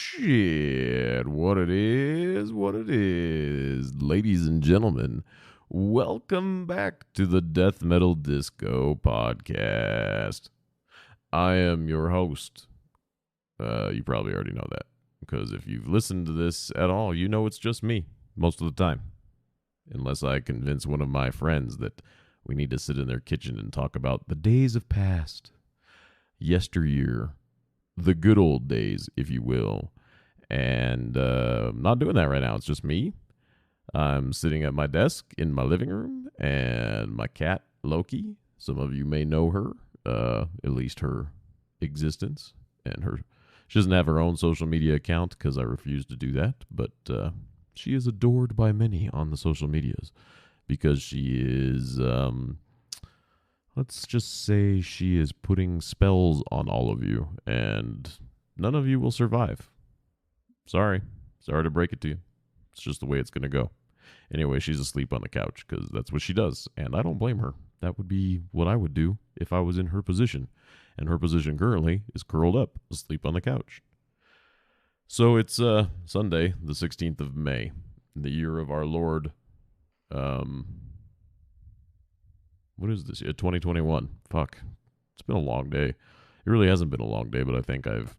shit. What it is, what it is. Ladies and gentlemen, welcome back to the Death Metal Disco Podcast. I am your host. You probably already know that, because if you've listened to this at all, you know it's just me most of the time. Unless I convince one of my friends that we need to sit in their kitchen and talk about the days of past, yesteryear, the good old days, if you will. And I'm not doing that right now. It's just me. I'm sitting at my desk in my living room, and my cat, Loki, some of you may know her, at least her existence, and she doesn't have her own social media account because I refuse to do that, but she is adored by many on the social medias because she is, let's just say she is putting spells on all of you, and none of you will survive. Sorry to break it to you. It's just the way it's going to go. Anyway, she's asleep on the couch because that's what she does, and I don't blame her. That would be what I would do if I was in her position, and her position currently is curled up, asleep on the couch. So it's Sunday, the 16th of May, in the year of our Lord, what is this? 2021. Fuck. It's been a long day. It really hasn't been a long day, but I think I've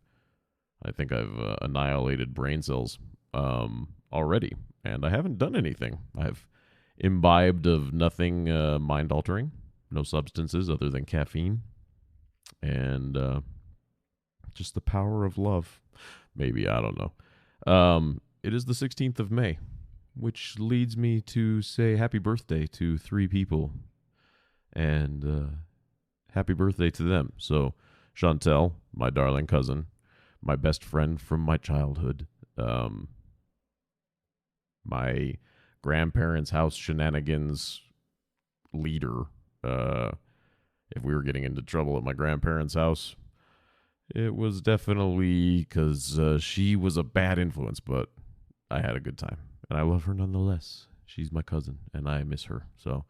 annihilated brain cells already, and I haven't done anything. I've imbibed of nothing mind-altering, no substances other than caffeine, and just the power of love. Maybe, I don't know. It is the 16th of May, which leads me to say happy birthday to 3 people. And happy birthday to them. So, Chantel, my darling cousin, my best friend from my childhood, my grandparents' house shenanigans leader. If we were getting into trouble at my grandparents' house, it was definitely because she was a bad influence, but I had a good time. And I love her nonetheless. She's my cousin, and I miss her. So,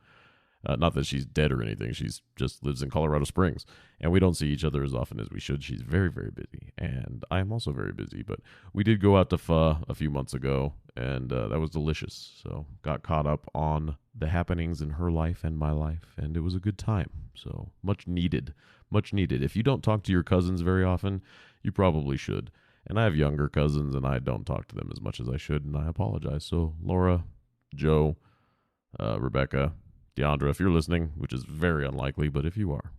not that she's dead or anything. She's just lives in Colorado Springs, and we don't see each other as often as we should. She's very, very busy, and I am also very busy. But we did go out to pho a few months ago, and that was delicious. So got caught up on the happenings in her life and my life, and it was a good time. So much needed, much needed. If you don't talk to your cousins very often, you probably should. And I have younger cousins, and I don't talk to them as much as I should, and I apologize. So Laura, Joe, Rebecca, Deandra, if you're listening, which is very unlikely, but if you are,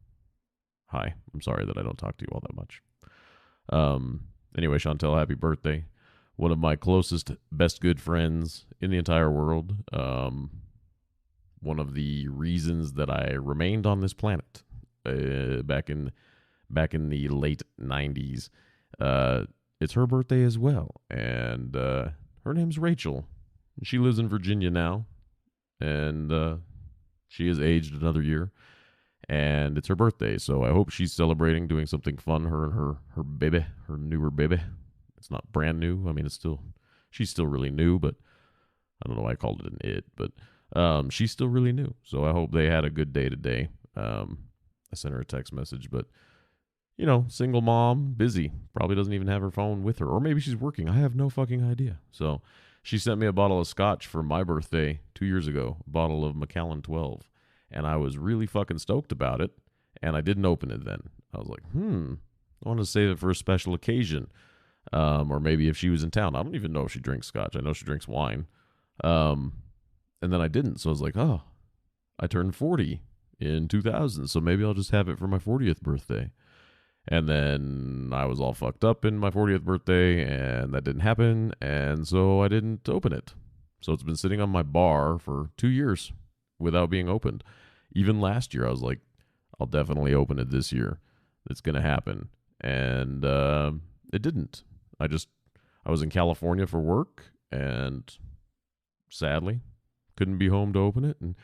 hi. I'm sorry that I don't talk to you all that much. Anyway, Chantel, happy birthday. One of my closest, best good friends in the entire world. One of the reasons that I remained on this planet back in the late 90s. It's her birthday as well, and her name's Rachel. She lives in Virginia now, and she has aged another year, and it's her birthday, so I hope she's celebrating, doing something fun, her and her baby, her newer baby. It's not brand new. I mean, she's still really new, but I don't know why I called it an it, but she's still really new, so I hope they had a good day today. I sent her a text message, but, you know, single mom, busy, probably doesn't even have her phone with her, or maybe she's working. I have no fucking idea. So she sent me a bottle of scotch for my birthday 2 years ago, a bottle of Macallan 12, and I was really fucking stoked about it, and I didn't open it then. I was like, I want to save it for a special occasion, or maybe if she was in town. I don't even know if she drinks scotch. I know she drinks wine, and then I didn't, so I was like, oh, I turned 40 in 2000, so maybe I'll just have it for my 40th birthday. And then I was all fucked up in my 40th birthday, and that didn't happen, and so I didn't open it. So it's been sitting on my bar for 2 years without being opened. Even last year, I was like, I'll definitely open it this year. It's going to happen. And it didn't. I was in California for work, and sadly, couldn't be home to open it. And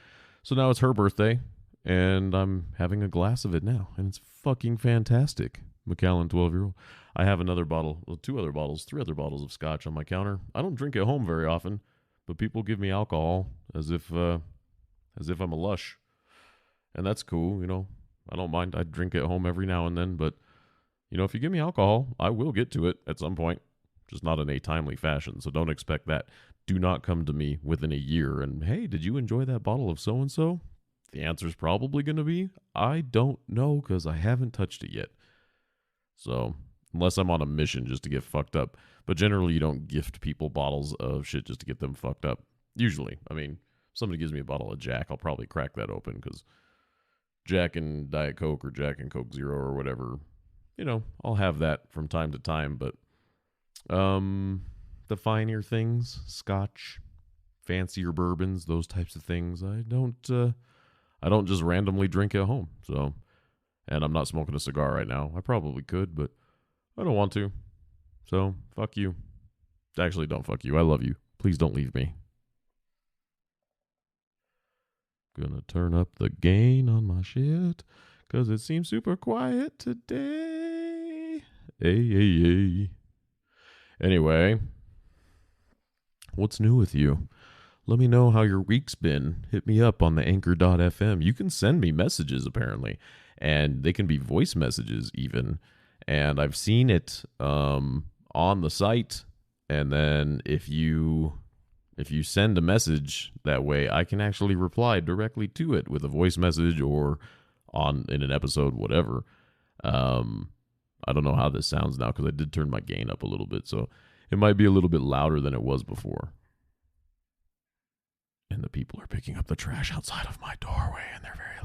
so now it's her birthday, and I'm having a glass of it now, and it's fucking fantastic. Macallan 12-year-old. I have another bottle, well, 3 other bottles of scotch on my counter. I don't drink at home very often, but people give me alcohol as if I'm a lush, and that's cool. You know, I don't mind. I drink at home every now and then, but you know, if you give me alcohol, I will get to it at some point. just not in a timely fashion. So don't expect that. Do not come to me within a year and, hey, did you enjoy that bottle of so-and-so? The answer's probably going to be, I don't know because I haven't touched it yet. So unless I'm on a mission just to get fucked up. But generally, you don't gift people bottles of shit just to get them fucked up. Usually. I mean, if somebody gives me a bottle of Jack, I'll probably crack that open because Jack and Diet Coke or Jack and Coke Zero or whatever, I'll have that from time to time. But the finer things, scotch, fancier bourbons, those types of things, I don't just randomly drink at home. So, and I'm not smoking a cigar right now. I probably could, but I don't want to. So, fuck you. Actually, don't fuck you. I love you. Please don't leave me. Gonna turn up the gain on my shit, cause it seems super quiet today. Hey. Anyway, what's new with you? Let me know how your week's been. Hit me up on the anchor.fm. You can send me messages, apparently, and they can be voice messages even. And I've seen it on the site. And then if you send a message that way, I can actually reply directly to it with a voice message or in an episode, whatever. I don't know how this sounds now because I did turn my gain up a little bit, so it might be a little bit louder than it was before. And the people are picking up the trash outside of my doorway, and they're very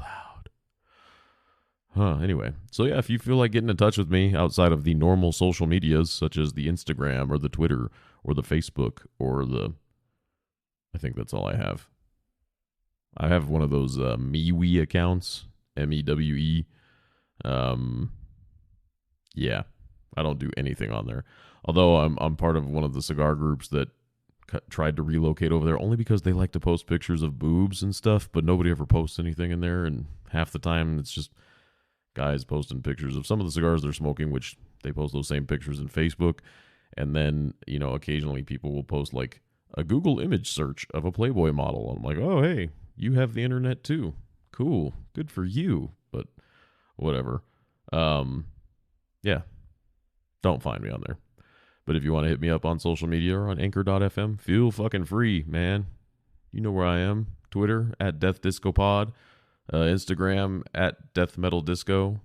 loud. Anyway, so yeah, if you feel like getting in touch with me outside of the normal social medias, such as the Instagram or the Twitter or the Facebook or I think that's all I have. I have one of those MeWe accounts, MEWE. Yeah, I don't do anything on there. Although I'm part of one of the cigar groups that tried to relocate over there only because they like to post pictures of boobs and stuff, but nobody ever posts anything in there, and half the time it's just guys posting pictures of some of the cigars they're smoking, which they post those same pictures in Facebook, and then, occasionally people will post like a Google image search of a Playboy model. I'm like, oh, hey, you have the internet too. Cool. Good for you. But whatever. Yeah. Don't find me on there. But if you want to hit me up on social media or on anchor.fm, feel fucking free, man. You know where I am. Twitter at DeathDiscoPod. Instagram at DeathMetalDisco.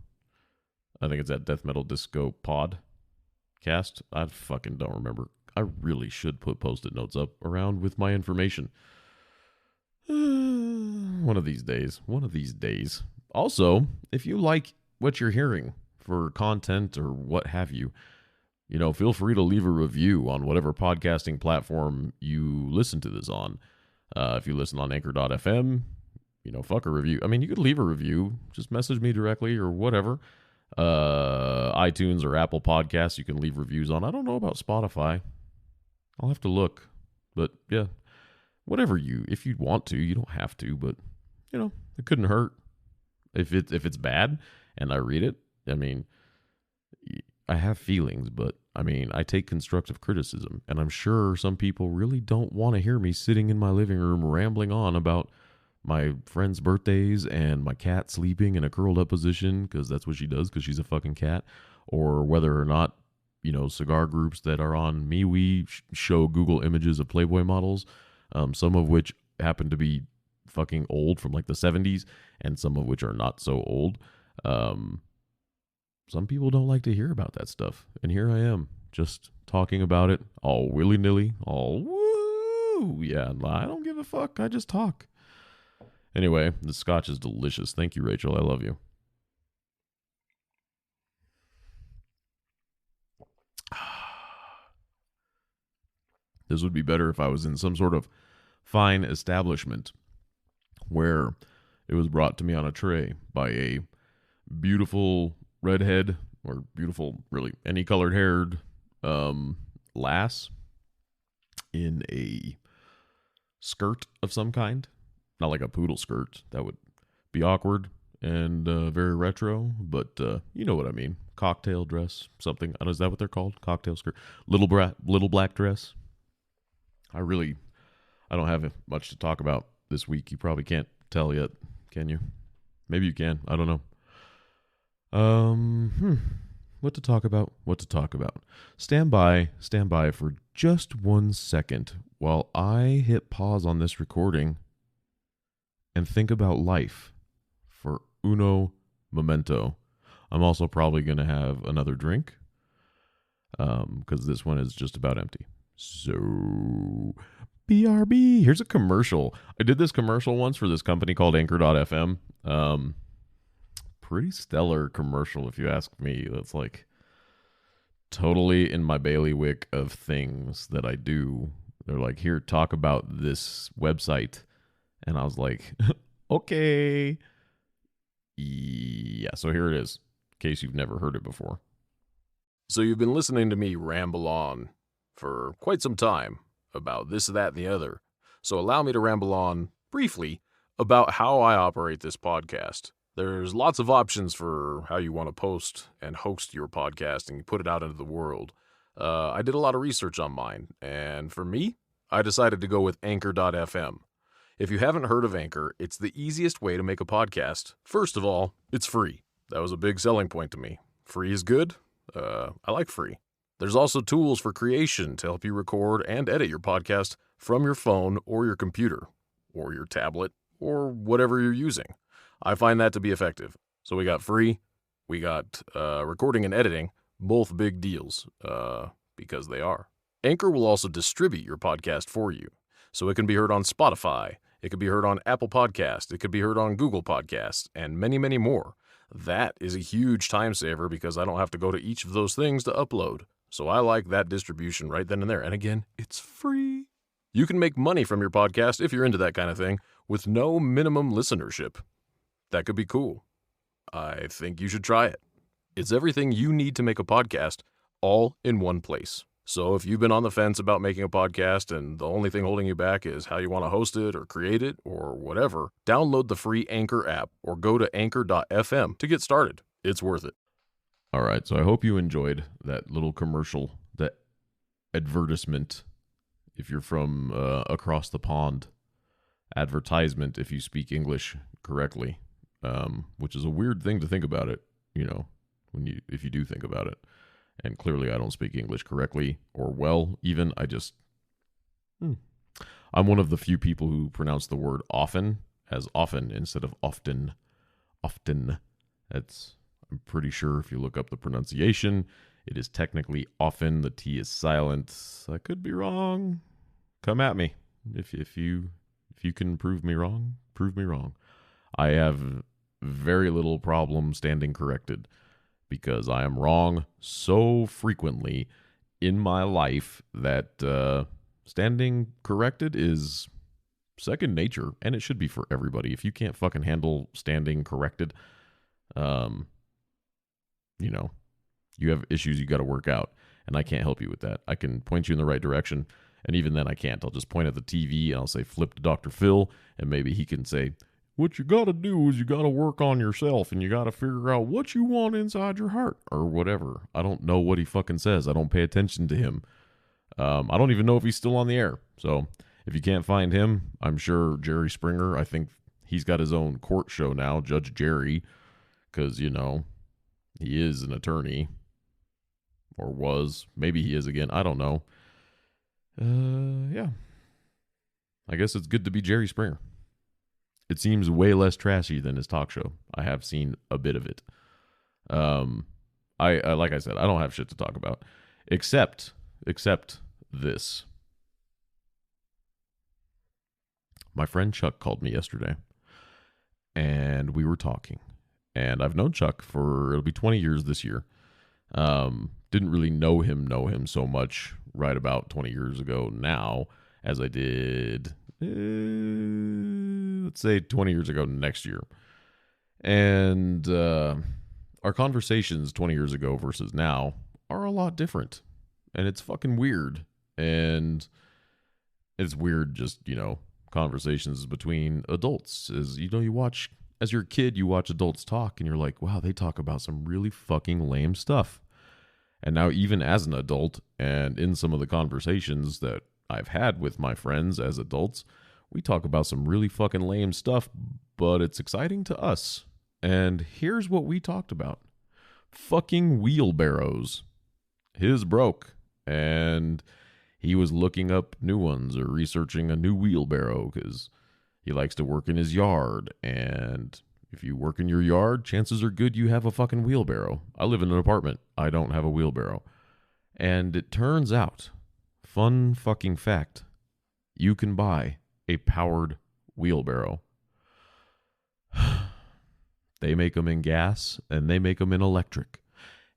I think it's at DeathMetalDisco Podcast. I fucking don't remember. I really should put post-it notes up around with my information. One of these days. Also, if you like what you're hearing for content or what have you, feel free to leave a review on whatever podcasting platform you listen to this on. If you listen on anchor.fm, fuck a review. I mean, you could leave a review. Just message me directly or whatever. iTunes or Apple Podcasts you can leave reviews on. I don't know about Spotify. I'll have to look. But yeah, whatever if you want to, you don't have to, but it couldn't hurt. If it's bad and I read it, I mean, I have feelings, but I mean, I take constructive criticism, and I'm sure some people really don't want to hear me sitting in my living room rambling on about my friends' birthdays and my cat sleeping in a curled up position because that's what she does because she's a fucking cat, or whether or not, cigar groups that are on MeWe show Google images of Playboy models, some of which happen to be fucking old from like the 70s and some of which are not so old. Some people don't like to hear about that stuff. And here I am, just talking about it all willy-nilly, all woo. Yeah, I don't give a fuck. I just talk. Anyway, the scotch is delicious. Thank you, Rachel. I love you. This would be better if I was in some sort of fine establishment where it was brought to me on a tray by a beautiful redhead or beautiful, really any colored haired lass in a skirt of some kind. Not like a poodle skirt. That would be awkward and very retro, but you know what I mean. Cocktail dress, something. Is that what they're called? Cocktail skirt. Little black dress. I don't have much to talk about this week. You probably can't tell yet, can you? Maybe you can. I don't know. what to talk about. Stand by for just 1 second while I hit pause on this recording and think about life for uno momento. I'm also probably going to have another drink because this one is just about empty. So, BRB. Here's a commercial. I did this commercial once for this company called Anchor.fm. Pretty stellar commercial, if you ask me. That's like totally in my bailiwick of things that I do. They're like, here, talk about this website. And I was like, okay. Yeah, so here it is, in case you've never heard it before. So you've been listening to me ramble on for quite some time about this, that, and the other. So allow me to ramble on briefly about how I operate this podcast. There's lots of options for how you want to post and host your podcast and put it out into the world. I did a lot of research on mine, and for me, I decided to go with Anchor.fm. If you haven't heard of Anchor, it's the easiest way to make a podcast. First of all, it's free. That was a big selling point to me. Free is good. I like free. There's also tools for creation to help you record and edit your podcast from your phone or your computer or your tablet or whatever you're using. I find that to be effective. So we got free, we got recording and editing, both big deals, because they are. Anchor will also distribute your podcast for you. So it can be heard on Spotify, it could be heard on Apple Podcasts, it could be heard on Google Podcasts, and many, many more. That is a huge time saver because I don't have to go to each of those things to upload. So I like that distribution right then and there. And again, it's free. You can make money from your podcast if you're into that kind of thing with no minimum listenership. That could be cool. I think you should try it. It's everything you need to make a podcast all in one place. So if you've been on the fence about making a podcast and the only thing holding you back is how you want to host it or create it or whatever, download the free Anchor app or go to anchor.fm to get started. It's worth it. All right, so I hope you enjoyed that little commercial, that advertisement, if you're from across the pond, advertisement if you speak English correctly, which is a weird thing to think about it, if you do think about it. And clearly I don't speak English correctly or well, even. I'm one of the few people who pronounce the word often as often instead of often. Often. I'm pretty sure if you look up the pronunciation, it is technically often. The T is silent. I could be wrong. Come at me. If you can prove me wrong, prove me wrong. I have very little problem standing corrected because I am wrong so frequently in my life that standing corrected is second nature, and it should be for everybody. If you can't fucking handle standing corrected, you have issues you got to work out, and I can't help you with that. I can point you in the right direction, and even then I can't. I'll just point at the TV, and I'll say, flip to Dr. Phil, and maybe he can say, what you got to do is you got to work on yourself, and you got to figure out what you want inside your heart, or whatever. I don't know what he fucking says. I don't pay attention to him. I don't even know if he's still on the air. So if you can't find him, I'm sure Jerry Springer, I think he's got his own court show now, Judge Jerry, because, he is an attorney. Or was. Maybe he is again. I don't know. Yeah. I guess it's good to be Jerry Springer. It seems way less trashy than his talk show. I have seen a bit of it. I like I said, I don't have shit to talk about. Except this. My friend Chuck called me yesterday. And we were talking. And I've known Chuck for, it'll be 20 years this year. Didn't really know him so much right about 20 years ago now as I did, let's say 20 years ago next year. And our conversations 20 years ago versus now are a lot different. And it's fucking weird. And it's weird just, conversations between adults. As you're a kid, you watch adults talk and you're like, wow, they talk about some really fucking lame stuff. And now even as an adult and in some of the conversations that I've had with my friends as adults, we talk about some really fucking lame stuff, but it's exciting to us. And here's what we talked about. fucking wheelbarrows. His broke, and he was looking up new ones or researching a new wheelbarrow because he likes to work in his yard. And if you work in your yard, chances are good you have a fucking wheelbarrow. I live in an apartment. I don't have a wheelbarrow. And it turns out, fun fucking fact, you can buy a powered wheelbarrow. They make them in gas and they make them in electric.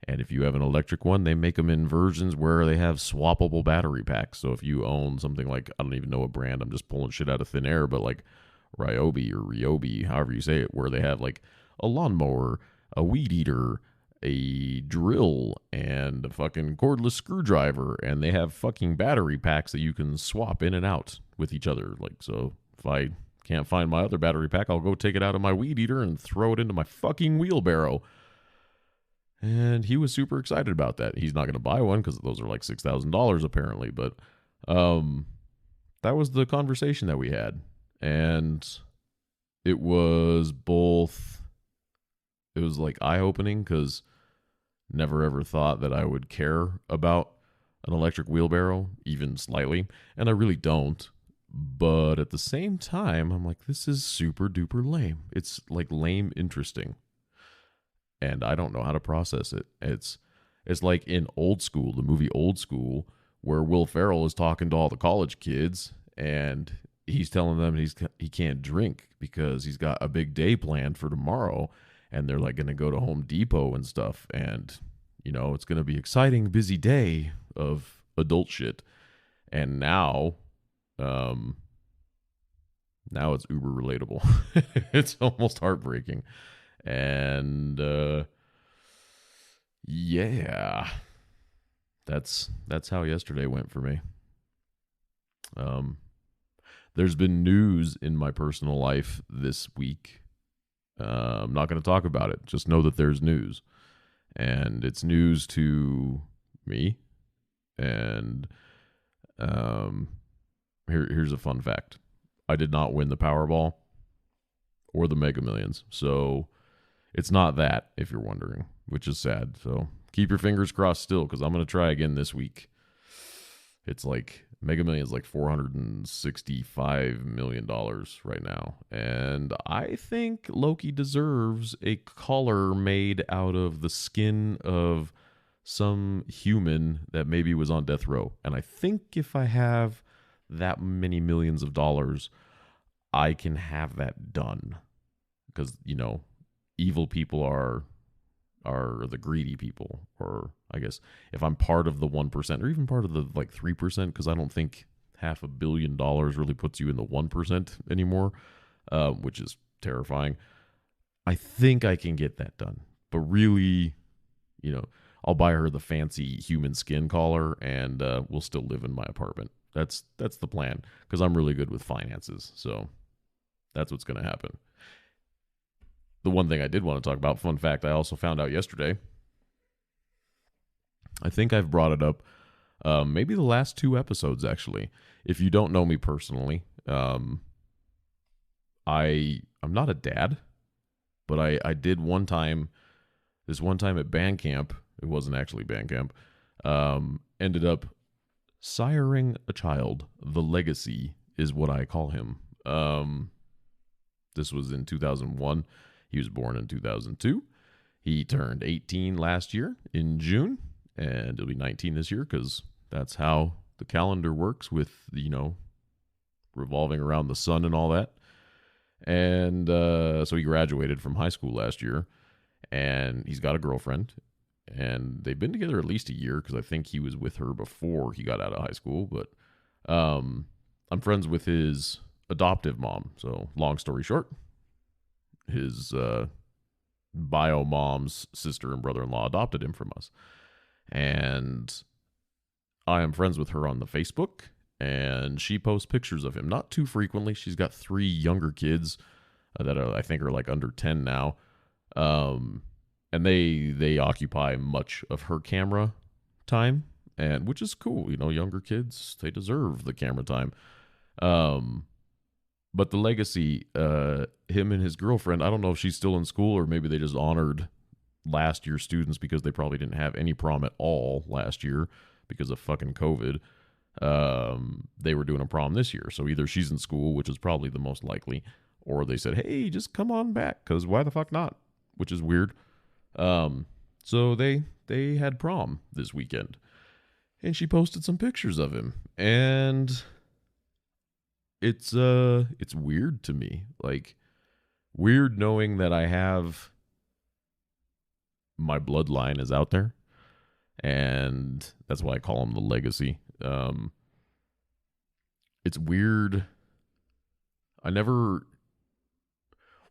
And if you have an electric one, they make them in versions where they have swappable battery packs. So if you own something like, I don't even know a brand, I'm just pulling shit out of thin air, but like Ryobi or Ryobi, however you say it, where they have like a lawnmower, a weed eater, a drill, and a fucking cordless screwdriver, and they have fucking battery packs that you can swap in and out with each other. Like, so if I can't find my other battery pack, I'll go take it out of my weed eater and throw it into my fucking wheelbarrow. And he was super excited about that. He's not going to buy one because those are like $6,000 apparently. But that was the conversation that we had. And it was like eye-opening because never ever thought that I would care about an electric wheelbarrow, even slightly. And I really don't. But at the same time, I'm like, this is super duper lame. It's like lame interesting. And I don't know how to process it. It's like in Old School, the movie Old School, where Will Ferrell is talking to all the college kids, and he's telling them he can't drink because he's got a big day planned for tomorrow, and they're like going to go to Home Depot and stuff, and you know it's going to be exciting, busy day of adult shit. And now it's uber relatable. It's almost heartbreaking. And yeah, that's how yesterday went for me. There's been news in my personal life this week. I'm not going to talk about it. Just know that there's news, and it's news to me. And here's a fun fact: I did not win the Powerball or the Mega Millions, so it's not that, if you're wondering, which is sad. So keep your fingers crossed still, because I'm going to try again this week. It's like Mega Millions, like $465 million right now. And I think Loki deserves a collar made out of the skin of some human that maybe was on death row. And I think if I have that many millions of dollars, I can have that done. Because, you know, evil people are the greedy people. Or I guess if I'm part of the 1% or even part of the like 3%, because I don't think $500 million really puts you in the 1% anymore, which is terrifying. I think I can get that done. But really, you know, I'll buy her the fancy human skin collar, and we'll still live in my apartment. That's the plan, because I'm really good with finances. So that's what's going to happen. The one thing I did want to talk about, fun fact, I also found out yesterday. I think I've brought it up maybe the last 2 episodes, actually. If you don't know me personally, I'm not a dad, but I did one time at band camp. It wasn't actually band camp. Ended up siring a child. The legacy is what I call him. This was in 2001. He was born in 2002. He turned 18 last year in June, and he'll be 19 this year because that's how the calendar works with, you know, revolving around the sun and all that. And so he graduated from high school last year, and he's got a girlfriend, and they've been together at least a year because I think he was with her before he got out of high school. But I'm friends with his adoptive mom. So long story short, his bio mom's sister and brother-in-law adopted him from us. And I am friends with her on the Facebook, and she posts pictures of him not too frequently. She's got 3 younger kids that I think are like under 10 now. And they occupy much of her camera time, and which is cool. You know, younger kids, they deserve the camera time. But the legacy, him and his girlfriend, I don't know if she's still in school or maybe they just honored last year students, because they probably didn't have any prom at all last year because of fucking COVID. They were doing a prom this year. So either she's in school, which is probably the most likely, or they said, hey, just come on back, because why the fuck not? Which is weird. So they had prom this weekend, and she posted some pictures of him, and it's weird to me. Like, weird knowing that I have my bloodline is out there, and that's why I call him the legacy. It's weird. I never,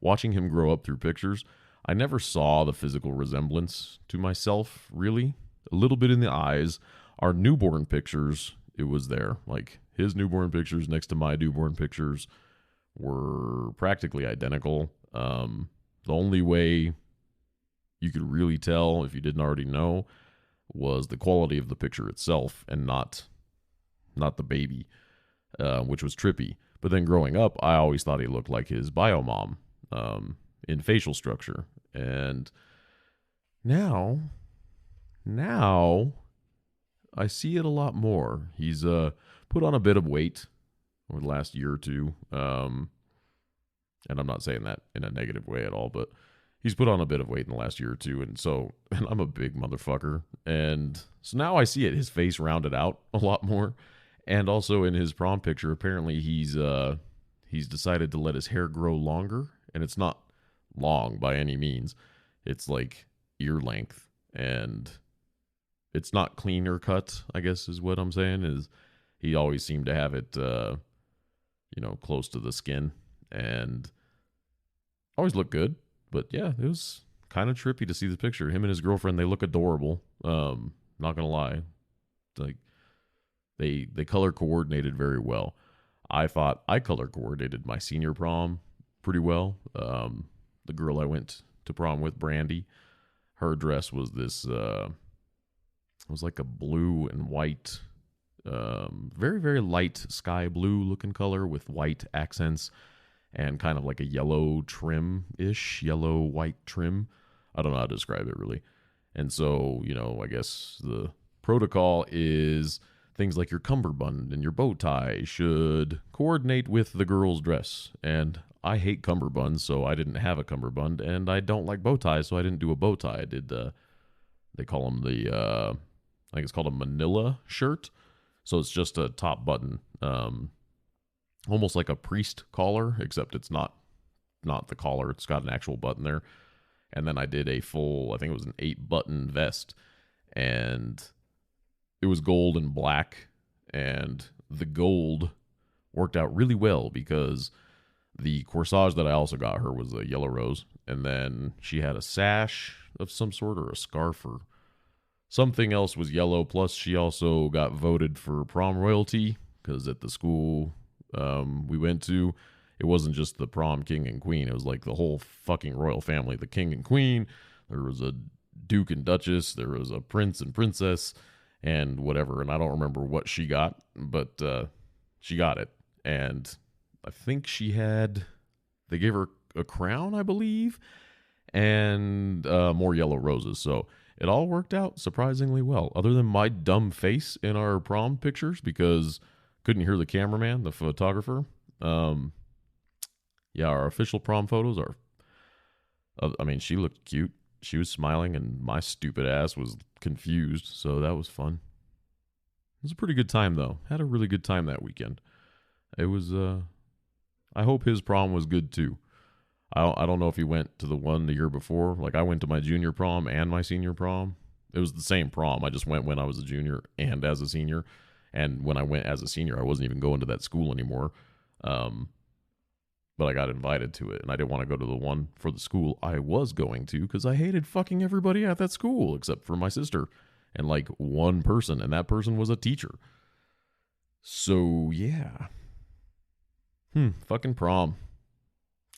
watching him grow up through pictures, I never saw the physical resemblance to myself, really. A little bit in the eyes. Our newborn pictures, it was there. Like, his newborn pictures next to my newborn pictures were practically identical. The only way you could really tell, if you didn't already know, was the quality of the picture itself, and not the baby, which was trippy. But then growing up, I always thought he looked like his bio mom, in facial structure. And now I see it a lot more. He's put on a bit of weight over the last year or two. And I'm not saying that in a negative way at all, but he's put on a bit of weight in the last year or two. And I'm a big motherfucker. And so now I see it, his face rounded out a lot more. And also in his prom picture, apparently he's decided to let his hair grow longer. And it's not long by any means. It's like ear length, and it's not cleaner cut, I guess is what I'm saying. Is he always seemed to have it close to the skin, and always looked good. But yeah, it was kind of trippy to see the picture. Him and his girlfriend, they look adorable. Not gonna lie. Like, they color coordinated very well. I thought I color coordinated my senior prom pretty well. The girl I went to prom with, Brandy, her dress was this, it was like a blue and white, very, very light sky blue looking color with white accents and kind of like a yellow trim-ish, yellow-white trim. I don't know how to describe it really. And so, I guess the protocol is things like your cummerbund and your bow tie should coordinate with the girl's dress. And I hate cummerbunds, so I didn't have a cummerbund, and I don't like bow ties, so I didn't do a bow tie. I did, they call them I think it's called a manila shirt. So it's just a top button, almost like a priest collar, except it's not the collar. It's got an actual button there. And then I did a full, I think it was an 8-button vest, and it was gold and black, and the gold worked out really well because the corsage that I also got her was a yellow rose, and then she had a sash of some sort, or a scarf, or something else was yellow. Plus, she also got voted for prom royalty, because at the school we went to, it wasn't just the prom king and queen. It was like the whole fucking royal family, the king and queen. There was a duke and duchess. There was a prince and princess and whatever. And I don't remember what she got, but she got it. And I think they gave her a crown, I believe, and more yellow roses. So it all worked out surprisingly well, other than my dumb face in our prom pictures, because couldn't hear the cameraman, the photographer. Yeah, our official prom photos are, she looked cute. She was smiling, and my stupid ass was confused, so that was fun. It was a pretty good time, though. Had a really good time that weekend. It was, I hope his prom was good, too. I don't know if he went to the one the year before. Like, I went to my junior prom and my senior prom. It was the same prom. I just went when I was a junior and as a senior. And when I went as a senior, I wasn't even going to that school anymore. But I got invited to it, and I didn't want to go to the one for the school I was going to, because I hated fucking everybody at that school except for my sister and like one person, and that person was a teacher. So yeah. Fucking prom.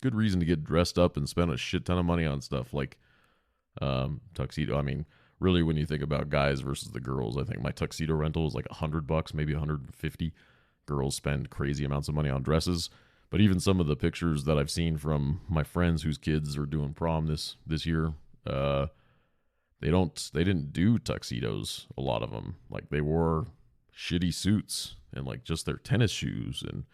Good reason to get dressed up and spend a shit ton of money on stuff like tuxedo. Really, when you think about guys versus the girls, I think my tuxedo rental was like $100, maybe $150. Girls spend crazy amounts of money on dresses. But even some of the pictures that I've seen from my friends whose kids are doing prom this year, they didn't do tuxedos, a lot of them. Like they wore shitty suits and like just their tennis shoes, and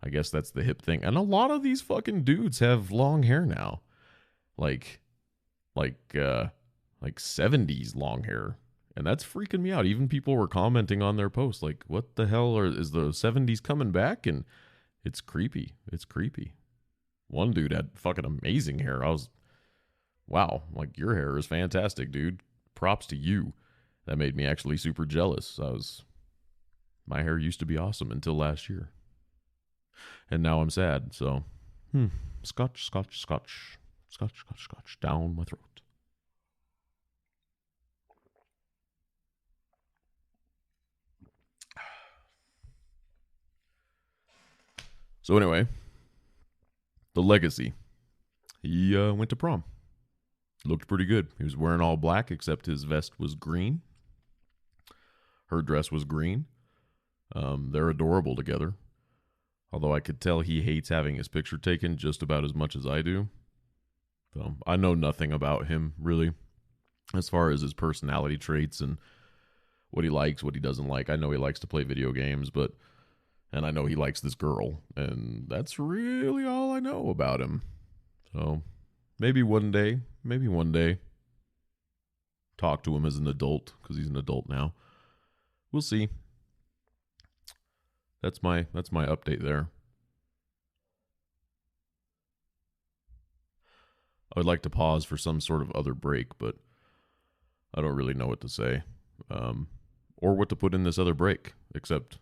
I guess that's the hip thing. And a lot of these fucking dudes have long hair now. Like like uh like 70s long hair. And that's freaking me out. Even people were commenting on their post like, what the hell is the 70s coming back? And it's creepy. It's creepy. One dude had fucking amazing hair. I was, wow, like your hair is fantastic, dude. Props to you. That made me actually super jealous. My hair used to be awesome until last year. And now I'm sad. So, scotch, scotch, scotch, scotch, scotch, scotch, down my throat. So anyway, the legacy. He went to prom. Looked pretty good. He was wearing all black except his vest was green. Her dress was green. They're adorable together. Although I could tell he hates having his picture taken just about as much as I do. So I know nothing about him, really, as far as his personality traits and what he likes, what he doesn't like. I know he likes to play video games, and I know he likes this girl, and that's really all I know about him. So maybe one day, talk to him as an adult, because he's an adult now. We'll see. That's my update there. I would like to pause for some sort of other break, but I don't really know what to say, or what to put in this other break, except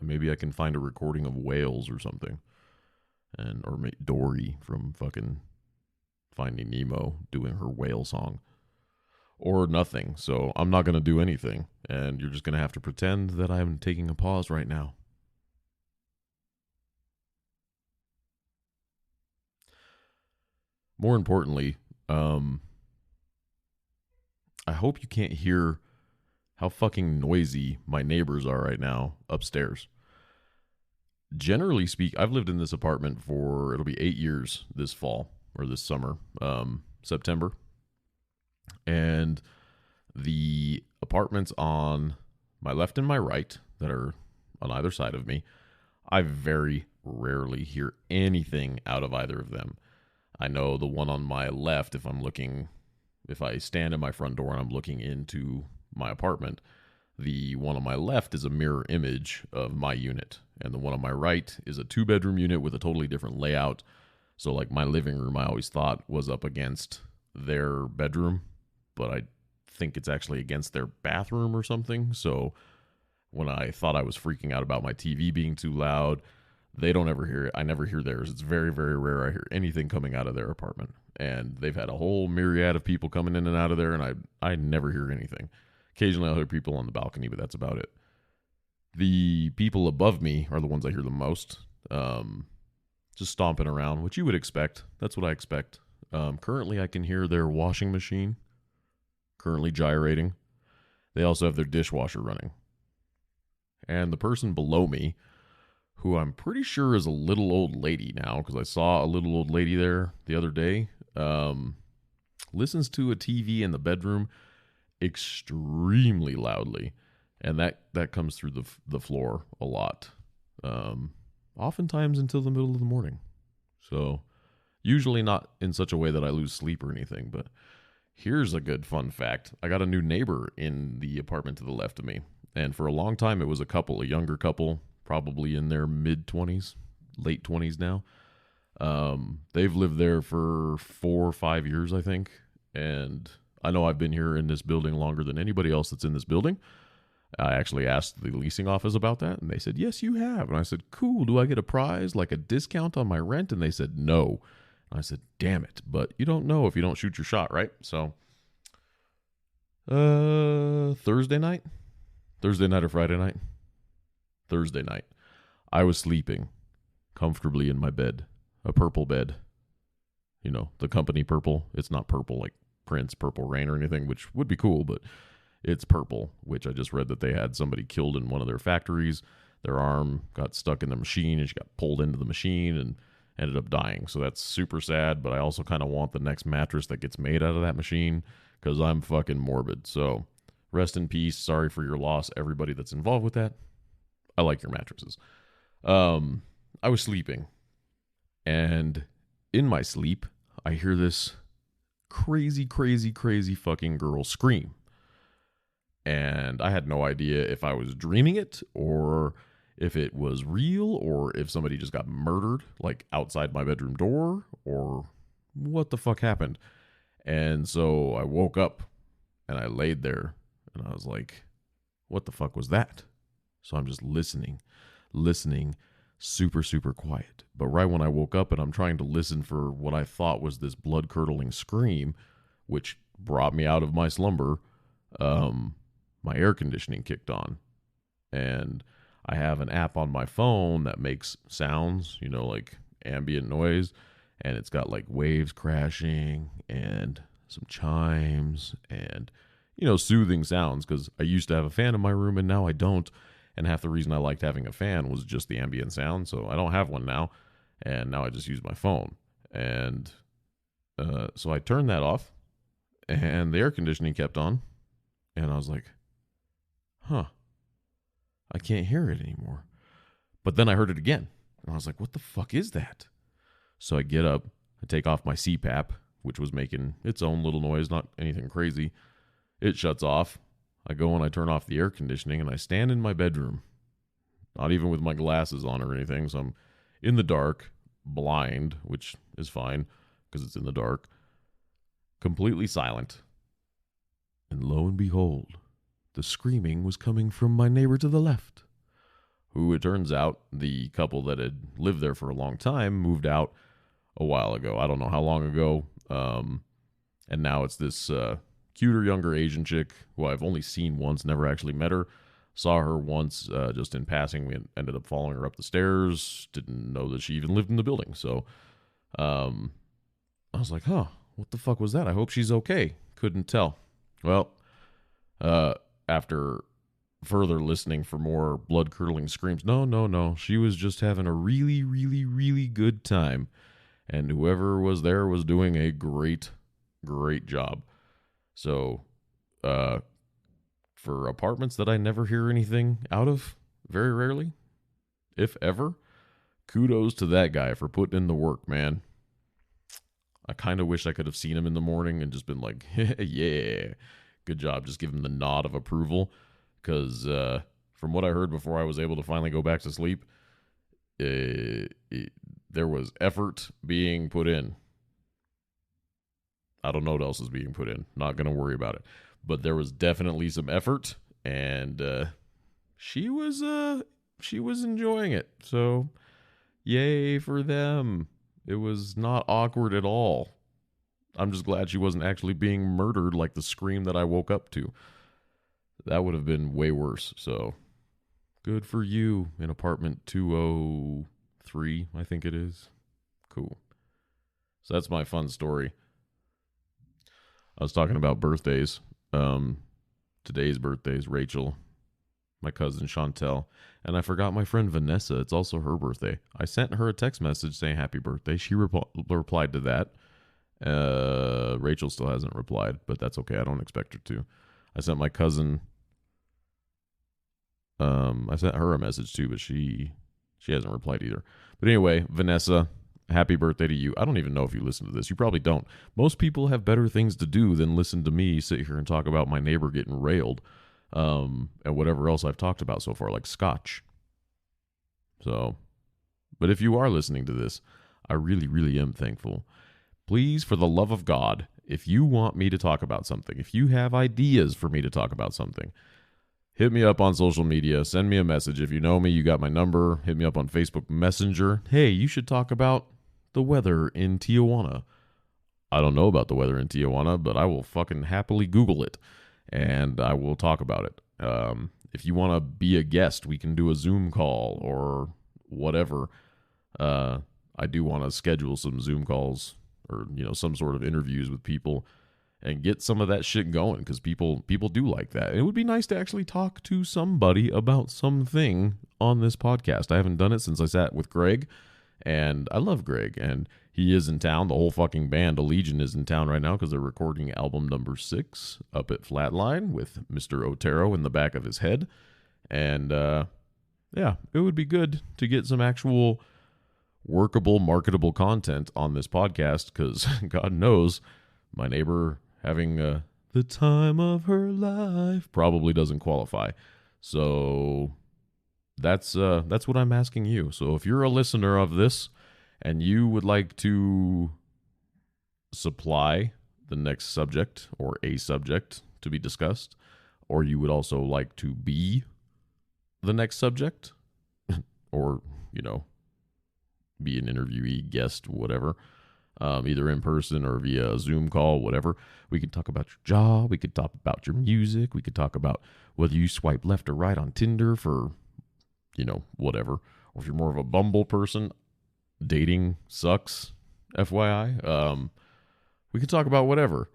maybe I can find a recording of whales or something, or Dory from fucking Finding Nemo doing her whale song, or nothing. So I'm not gonna do anything, and you're just gonna have to pretend that I'm taking a pause right now. More importantly, I hope you can't hear how fucking noisy my neighbors are right now upstairs. Generally speaking, I've lived in this apartment for, it'll be 8 years this fall, or this summer, September. And the apartments on my left and my right that are on either side of me, I very rarely hear anything out of either of them. I know the one on my left, if I stand in my front door and I'm looking into my apartment, the one on my left is a mirror image of my unit. And the one on my right is a 2-bedroom unit with a totally different layout. So like my living room, I always thought was up against their bedroom, but I think it's actually against their bathroom or something. So when I thought I was freaking out about my TV being too loud, they don't ever hear it. I never hear theirs. It's very, very rare I hear anything coming out of their apartment. And they've had a whole myriad of people coming in and out of there, and I never hear anything. Occasionally I'll hear people on the balcony, but that's about it. The people above me are the ones I hear the most. Just stomping around, which you would expect. That's what I expect. Currently I can hear their washing machine currently gyrating. They also have their dishwasher running. And the person below me, who I'm pretty sure is a little old lady now, because I saw a little old lady there the other day, listens to a TV in the bedroom extremely loudly, and that comes through the floor a lot, oftentimes until the middle of the morning. So usually not in such a way that I lose sleep or anything, but here's a good fun fact. I got a new neighbor in the apartment to the left of me, and for a long time it was a younger couple, probably in their mid-20s, late 20s now. They've lived there for 4 or 5 years, I think. And I know I've been here in this building longer than anybody else that's in this building. I actually asked the leasing office about that, and they said, yes, you have. And I said, cool, do I get a prize, like a discount on my rent? And they said, no. And I said, damn it. But you don't know if you don't shoot your shot, right? So, Thursday night or Friday night? Thursday night, I was sleeping comfortably in my bed, a purple bed. You know, the company purple. It's not purple like Prince, Purple Rain or anything, which would be cool, but it's purple, which I just read that they had somebody killed in one of their factories. Their arm got stuck in the machine and she got pulled into the machine and ended up dying. So that's super sad, but I also kind of want the next mattress that gets made out of that machine because I'm fucking morbid. So rest in peace. Sorry for your loss, everybody that's involved with that. I like your mattresses. I was sleeping, and in my sleep, I hear this crazy, crazy, crazy fucking girl scream. And I had no idea if I was dreaming it or if it was real or if somebody just got murdered, like outside my bedroom door, or what the fuck happened. And so I woke up and I laid there and I was like, what the fuck was that? So I'm just listening, super, super quiet. But right when I woke up and I'm trying to listen for what I thought was this blood-curdling scream, which brought me out of my slumber, my air conditioning kicked on. And I have an app on my phone that makes sounds, like ambient noise. And it's got like waves crashing and some chimes and, soothing sounds, because I used to have a fan in my room and now I don't. And half the reason I liked having a fan was just the ambient sound. So I don't have one now. And now I just use my phone. And so I turned that off and the air conditioning kept on. And I was like, I can't hear it anymore. But then I heard it again. And I was like, what the fuck is that? So I get up, I take off my CPAP, which was making its own little noise, not anything crazy. It shuts off. I go and I turn off the air conditioning and I stand in my bedroom, not even with my glasses on or anything. So I'm in the dark, blind, which is fine because it's in the dark, completely silent. And lo and behold, the screaming was coming from my neighbor to the left, who, it turns out, the couple that had lived there for a long time moved out a while ago. I don't know how long ago. And now it's this cuter, younger Asian chick who I've only seen once, never actually met her. Saw her once just in passing. We ended up following her up the stairs. Didn't know that she even lived in the building. So I was like, what the fuck was that? I hope she's okay. Couldn't tell. Well, after further listening for more blood-curdling screams, no, she was just having a really, really, really good time. And whoever was there was doing a great, great job. So, for apartments that I never hear anything out of, very rarely, if ever, kudos to that guy for putting in the work, man. I kind of wish I could have seen him in the morning and just been like, yeah, good job. Just give him the nod of approval. Because from what I heard before I was able to finally go back to sleep, there was effort being put in. I don't know what else is being put in. Not going to worry about it. But there was definitely some effort, and she was enjoying it. So, yay for them. It was not awkward at all. I'm just glad she wasn't actually being murdered like the scream that I woke up to. That would have been way worse. So, good for you in apartment 203, I think it is. Cool. So that's my fun story. I was talking about birthdays. Today's birthday is Rachel, my cousin Chantel, and I forgot my friend Vanessa. It's also her birthday. I sent her a text message saying happy birthday. She replied to that. Rachel still hasn't replied, but that's okay. I don't expect her to. I sent my cousin, I sent her a message too, but she hasn't replied either. But anyway, Vanessa, happy birthday to you. I don't even know if you listen to this. You probably don't. Most people have better things to do than listen to me sit here and talk about my neighbor getting railed, and whatever else I've talked about so far, like scotch. So, but if you are listening to this, I really, really am thankful. Please, for the love of God, if you want me to talk about something, if you have ideas for me to talk about something, hit me up on social media. Send me a message. If you know me, you got my number. Hit me up on Facebook Messenger. Hey, you should talk about the weather in Tijuana. I don't know about the weather in Tijuana, but I will fucking happily Google it, and I will talk about it. If you want to be a guest, we can do a Zoom call or whatever. I do want to schedule some Zoom calls or, some sort of interviews with people and get some of that shit going, because people do like that. It would be nice to actually talk to somebody about something on this podcast. I haven't done it since I sat with Greg, and I love Greg, and he is in town. The whole fucking band, Allegiant, is in town right now because they're recording album number 6 up at Flatline with Mr. Otero in the back of his head. And yeah, it would be good to get some actual workable, marketable content on this podcast because God knows my neighbor having the time of her life probably doesn't qualify. So that's what I'm asking you. So if you're a listener of this and you would like to supply the next subject or a subject to be discussed, or you would also like to be the next subject, or, you know, be an interviewee, guest, whatever, either in person or via a Zoom call, whatever. We could talk about your job. We could talk about your music. We could talk about whether you swipe left or right on Tinder for, you know, whatever. Or if you're more of a Bumble person, dating sucks, FYI. We could talk about whatever.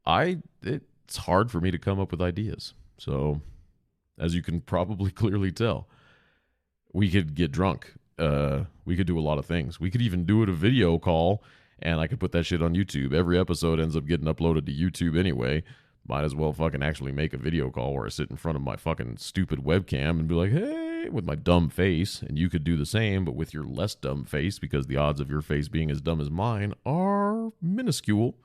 It's hard for me to come up with ideas. So, as you can probably clearly tell, we could get drunk. We could do a lot of things. We could even do it a video call, and I could put that shit on YouTube. Every episode ends up getting uploaded to YouTube anyway. Might as well fucking actually make a video call where I sit in front of my fucking stupid webcam and be like, hey, with my dumb face. And you could do the same, but with your less dumb face, because the odds of your face being as dumb as mine are minuscule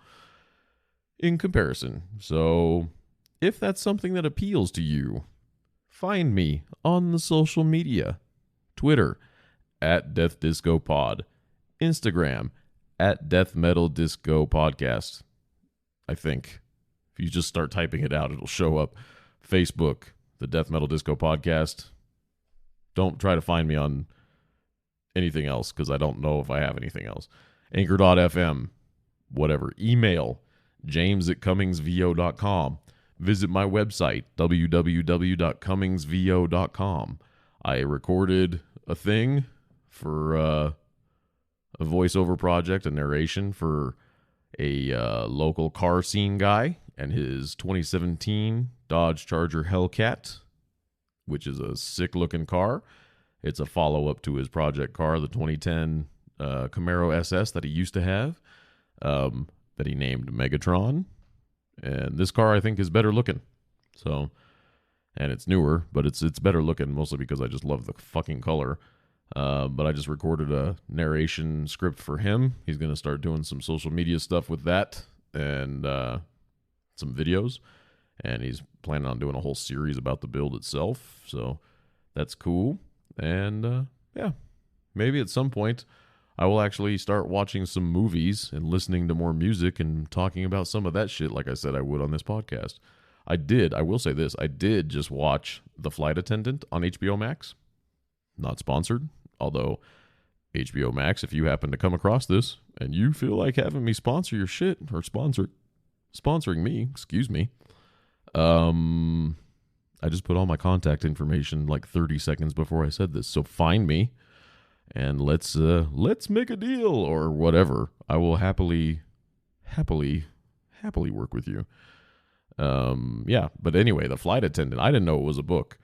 in comparison. So if that's something that appeals to you, find me on the social media. Twitter, at Death Disco Pod. Instagram, at Death Metal Disco Podcast. I think. If you just start typing it out, it'll show up. Facebook, the Death Metal Disco Podcast. Don't try to find me on anything else, because I don't know if I have anything else. Anchor.fm, whatever. Email, james@cummingsvo.com. Visit my website, www.cummingsvo.com. I recorded a thing for a voiceover project, a narration for a local car scene guy and his 2017 Dodge Charger Hellcat, which is a sick-looking car. It's a follow-up to his project car, the 2010 Camaro SS that he used to have, that he named Megatron. And this car, I think, is better looking. So, and it's newer, but it's better looking, mostly because I just love the fucking color. But I just recorded a narration script for him. He's going to start doing some social media stuff with that and some videos. And he's planning on doing a whole series about the build itself. So that's cool. And yeah, maybe at some point I will actually start watching some movies and listening to more music and talking about some of that shit like I said I would on this podcast. I will say this, I did just watch The Flight Attendant on HBO Max. Not sponsored, although HBO Max, if you happen to come across this and you feel like having me sponsor your shit or sponsoring me, excuse me, I just put all my contact information like 30 seconds before I said this. So find me and let's make a deal or whatever. I will happily work with you. Yeah, but anyway, The Flight Attendant, I didn't know it was a book.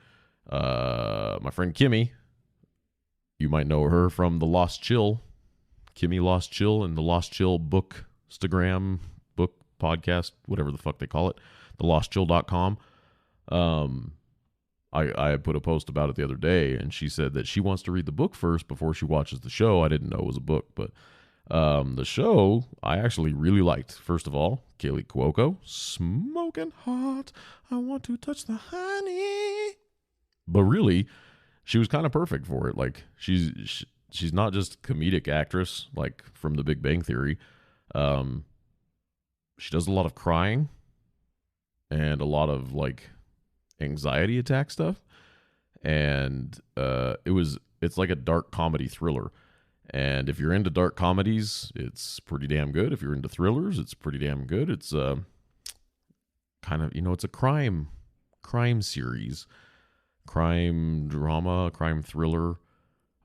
My friend Kimmy, you might know her from The Lost Chill. Kimmy Lost Chill and The Lost Chill book, Instagram, book, podcast, whatever the fuck they call it. TheLostChill.com. I put a post about it the other day, and she said that she wants to read the book first before she watches the show. I didn't know it was a book, but the show I actually really liked. First of all, Kaylee Cuoco, smoking hot. I want to touch the honey. But really, she was kind of perfect for it. Like she's not just comedic actress like from The Big Bang Theory. She does a lot of crying and a lot of like anxiety attack stuff. And it's like a dark comedy thriller. And if you're into dark comedies, it's pretty damn good. If you're into thrillers, it's pretty damn good. It's kind of, it's a crime series. Crime drama, crime thriller.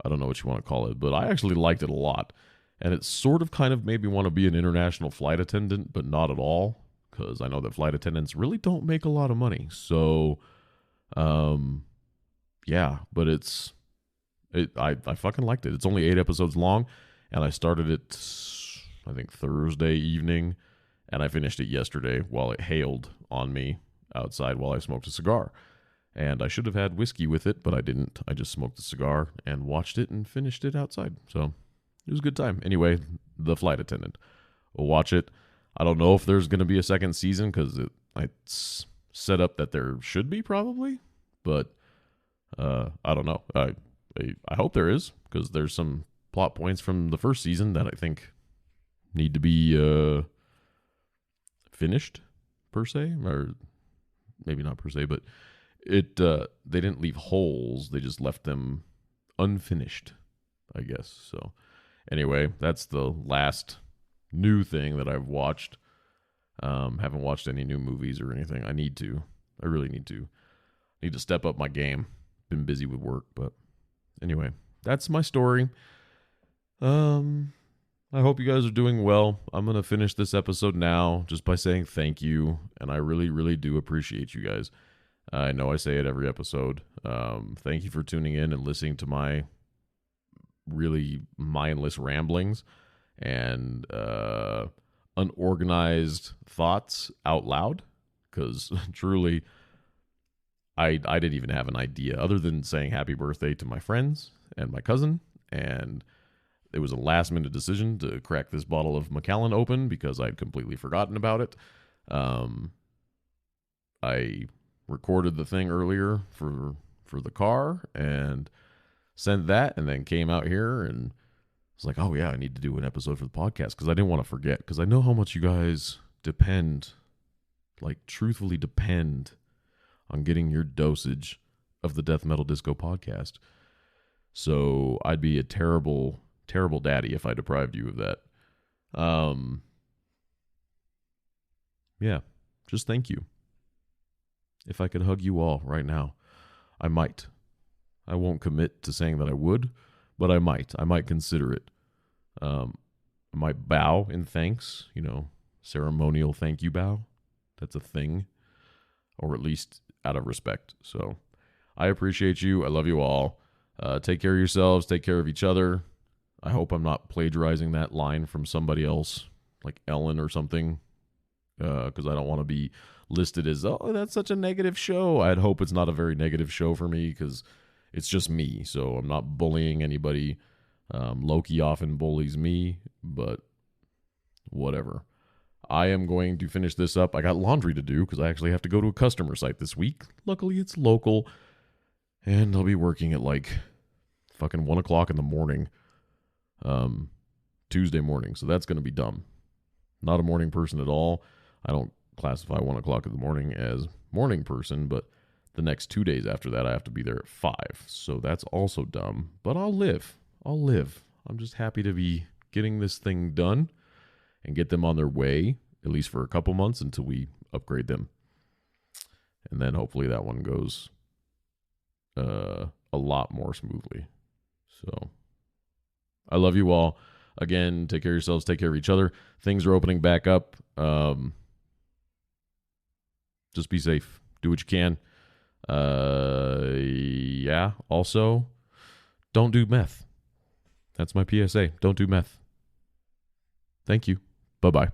I don't know what you want to call it, but I actually liked it a lot. And it sort of kind of made me want to be an international flight attendant, but not at all, because I know that flight attendants really don't make a lot of money. So, yeah, but I fucking liked it. It's only 8 episodes long, and I started it I think, Thursday evening, and I finished it yesterday while it hailed on me outside while I smoked a cigar. And I should have had whiskey with it, but I didn't. I just smoked a cigar and watched it and finished it outside. So it was a good time. Anyway, The Flight Attendant. We'll watch it. I don't know if there's going to be a second season because it's set up that there should be probably, but I don't know. I hope there is because there's some plot points from the first season that I think need to be finished per se, or maybe not per se, but they didn't leave holes. They just left them unfinished, I guess. So anyway, that's the last new thing that I've watched. Haven't watched any new movies or anything. I need to. I really need to. Need to step up my game. Been busy with work, but anyway, that's my story. I hope you guys are doing well. I'm going to finish this episode now just by saying thank you, and I really, really do appreciate you guys. I know I say it every episode. Thank you for tuning in and listening to my really mindless ramblings and unorganized thoughts out loud, because truly, I didn't even have an idea other than saying happy birthday to my friends and my cousin, and it was a last-minute decision to crack this bottle of Macallan open because I'd completely forgotten about it. I recorded the thing earlier for the car and sent that, and then came out here and was like, oh yeah, I need to do an episode for the podcast because I didn't want to forget, because I know how much you guys depend, like truthfully depend, on getting your dosage of the Death Metal Disco podcast. So I'd be a terrible daddy if I deprived you of that. Yeah, just thank you. If I could hug you all right now, I might. I won't commit to saying that I would, but I might. I might consider it. I might bow in thanks, ceremonial thank you bow. That's a thing, or at least out of respect. So I appreciate you. I love you all. Take care of yourselves. Take care of each other. I hope I'm not plagiarizing that line from somebody else, like Ellen or something, because I don't want to be listed as, oh, that's such a negative show. I'd hope it's not a very negative show for me, because it's just me, so I'm not bullying anybody. Loki often bullies me, but whatever. I am going to finish this up. I got laundry to do because I actually have to go to a customer site this week. Luckily, it's local, and I'll be working at like fucking 1 o'clock in the morning, Tuesday morning, so that's going to be dumb. Not a morning person at all. I don't classify 1 o'clock in the morning as morning person, but the next 2 days after that, I have to be there at 5, so that's also dumb, but I'll live. I'm just happy to be getting this thing done and get them on their way, at least for a couple months until we upgrade them. And then hopefully that one goes a lot more smoothly. So I love you all. Again, take care of yourselves, take care of each other. Things are opening back up. Just be safe. Do what you can. Yeah. Also, don't do meth. That's my PSA. Don't do meth. Thank you. Bye-bye.